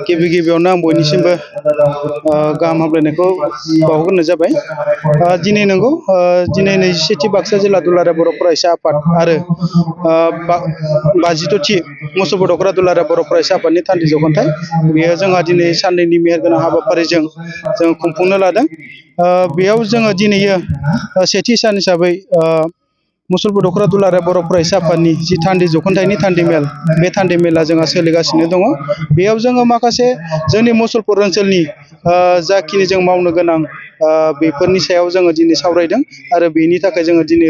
गिबि गिबियावनो आं बयनिसिमबो गाहाम हामलायनायखौ बावहरग्रोनाय जाबाय। दिनै नंगौ दिनै 27थि बाक्सा जिल्ला दुलाराय बर' फरायसा आफाद आरो 52थि मुसलपुर दख'र दुलाराय बर' फरायसा आफादनि थान्दै जख'न्थाइ बेयो जोंहा दिनै साननैनि मेहेरगोनां हाबाफारिजों जों खुंफुंनो लादों। बेयाव जोङो दिनैयो सेथि सान हिसाबै मुसलपुर दख'र दुलाराय बर' फरायसा आफादनि जि थान्दै जख'न्थाइनि थान्दै मेल बे थान्दै मेला जोंहा सोलिगासिनो दङ। बेयाव जोङो माखासे जोंनि मुसलपुर ओनसोलनि जाखिनि जों मावनो गोनां बेफोरनि सायाव जोङो दिनै सावरायदों आरो बेनि थाखाय जोङो दिनै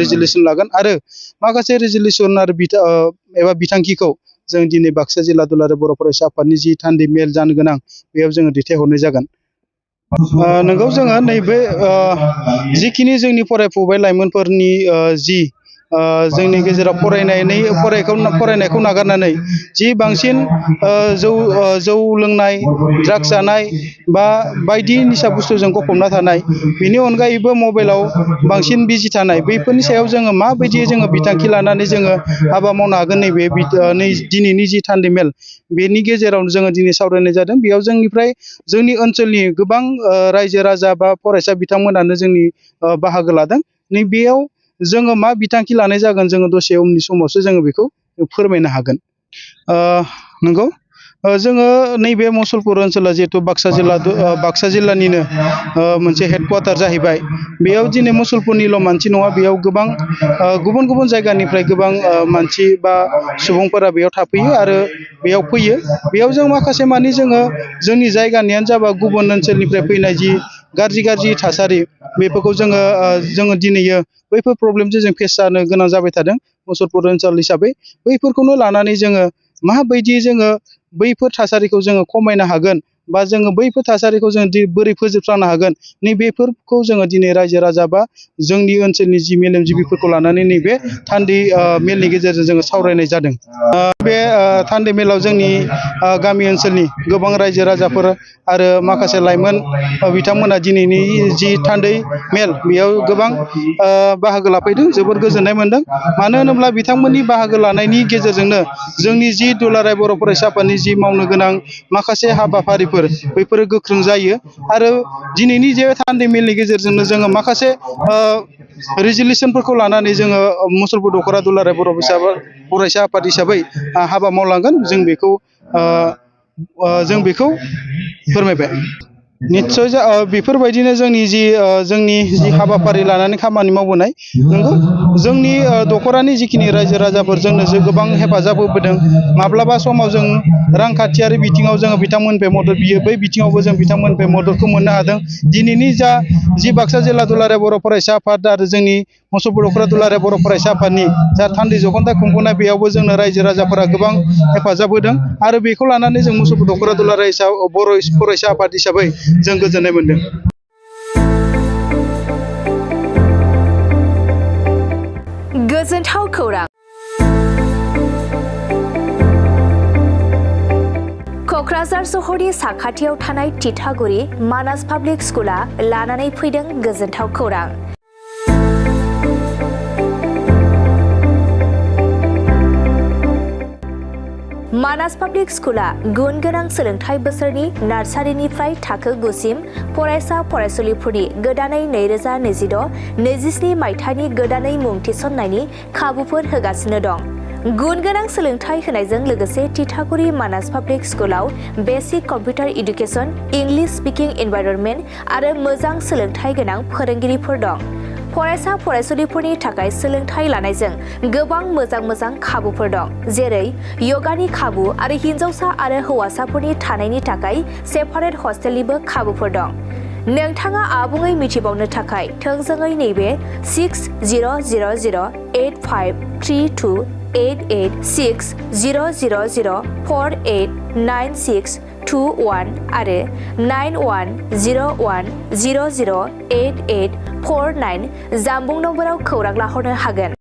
रेजुलेसन लागोन आरो माखासे रेजुलेसन आरो एबा बिथांखिखौ जों दिनै बाक्सा जिल्ला दुलाराय बर' फरायसा आफादनि जि थान्दै मेल जानो गोनां बेयाव जोङो दैथायहरनाय जागोन। नंगौ जोङो नैबे जिखिनि जोंनि फरायफुबाय लाइमोनफोरनि जि जोंनि गेजेराव फरायनायखौ नागारनानै जि बांसिन जौ लोंनाय ड्राग्स जानाय बा बायदि निसा बुस्थुजों गफबना थानाय बेनि अनगायैबो मबाइलाव बांसिन बिजि थानाय बैफोरनि सायाव जोङो माबायदि जोङो बिथांखि लानानै जोङो हाबा मावनो हागोन नैबे दिनैनि जि थान्दै मेल बेनि गेजेरावनो जोङो दिनै सावरायनाय जादों। बेयाव जोंनि ओनसोलनि गोबां रायजो राजा बा फरायसा बिथांमोनानो जोंनि बाहागो लादों। नैबेयाव जोङो मा बिथांखि लानाय जागोन जोङो दसे उननि समावसो जोङो बेखौ फोरमायनो हागोन। नंगौ जोङो नैबे मुसलपुर ओनसोला जिहेथु बाक्सा जिल्लानिनो मोनसे हेडक्वार्टार जाहैबाय। बेयाव दिनै मुसलपुरनिल' मानसि नङा, बेयाव गोबां गुबुन गुबुन जायगानिफ्राय गोबां मानसि बा सुबुंफोरा बेयाव थाफैयो आरो बेयाव फैयो। बेयाव जों माखासे मानि जोङो जोंनि जायगानियानो जाबा गुबुन ओनसोलनिफ्राय फैनाय जि गाज्रि थासारि बेफोरखौ जोङो दिनैयो बैफोर प्रब्लेमजों जों फेस जानो गोनां जाबाय थादों मुसलपुर ओनसोल हिसाबै। बैफोरखौनो लानानै जोङो माबायदि जोङो बैफोर थासारिखौ जोङो खमायनो हागोन बा जोङो बैफोर थासारिखौ जों बोरै फोजोबस्रांनो हागोन नैबेफोरखौ जोङो दिनै रायजो राजा बा जोंनि ओनसोलनि जि मेलेमजिबिफोरखौ लानानै नैबे थान्दै मेलनि गेजेरजों जोङो सावरायनाय जादों। बे थान्दै मेलाव जोंनि गामि ओनसोलनि गोबां रायजो राजाफोर आरो माखासे लाइमोन बिथांमोना दिनैनि जि थान्दै मेल बेयाव गोबां बाहागो लाफैदों। जोबोर गोजोननाय मोनदों। मानो होनोब्ला बिथांमोननि बाहागो लानायनि गेजेरजोंनो जोंनि जि दुलाराय बर' फरायसा आफादनि जि मावनो गोनां माखासे हाबाफारिफोर बैफोरो गोख्रों जायो आरो दिनैनि जे थान्दै मेलनि गेजेरजोंनो जोङो माखासे रेजुलेसनफोरखौ लानानै जोङो मुसलपुर दख'र दुलाराय बर' फरायसा आफाद हिसाबै हाबा मावलांगोन जों बेखौ फोरमायबाय। निस्सय बेफोरबायदिनो जोंनि जि हाबाफारि लानानै खामानि मावबोनाय नंगौ जोंनि दख'रानि जिखिनि रायजो राजाफोर जोंनो गोबां हेफाजाब होबोदों। माब्लाबा समाव जों रांखान्थियारि बिथिङाव जोङो बिथांमोननिफ्राय मदद बियो, बै बिथिङावबो जों बिथांमोननिफ्राय मददखौ मोननो हादों। दिनैनि जि बाक्सा जिल्ला दुलाराय बर' फरायसा आफाद आरो जोंनि मुसलपुर दख'र दुलाराय बर' फरायसा आफादनि जा थान्दै जख'न्थाइ खुंफुंनाय बेयावबो जोंनो रायजो राजाफोरा गोबां हेफाजाब होदों आरो बेखौ लानानै जों मुसलपुर दख'र दुलाराय बर' फरायसा आफाद हिसाबै जों गोजोननाय मोनदों। गोजोनथाव खौरां। क'क्राझार सहरनि साखाथियाव थानाय तितागुरि मानास पाब्लिक स्कुला लानानै फैदों गोजोनथाव खौरां। मानास पाब्लिक स्कुला गुन गोनां सोलोंथाइ बोसोरनि नार्सारिनिफ्राय थाखो 9 सिम फरायसा फरायसुलिफोरनि गोदानै 2026-27 मायथाइनि गोदानै मुं थिसननायनि खाबुफोर होगासिनो दं। गुन गोनां सोलोंथाइ होनायजों लोगोसे तितागुरि मानास पाब्लिक स्कुलाव basic computer education, English speaking environment आरो मोजां सोलोंथाइ गोनां फोरोंगिरिफोर दं। फरायसा फरायसुलिफोरनि थाखाय सोलोंथाइ लानायजों गोबां मोजां खाबुफोर दं, जेरै यगानि खाबु आरो हिन्जावसा आरो हौवासाफोरनि थानायनि थाखाय सेपारेट हस्टेलनिबो खाबुफोर दं। नोंथाङा आबुङै मिथिबावनो थाखाय थोंजोङै नैबे 600083286000489621 आरो 9101008849 जानबुं नम्बराव खौरां लाहरनो हागोन।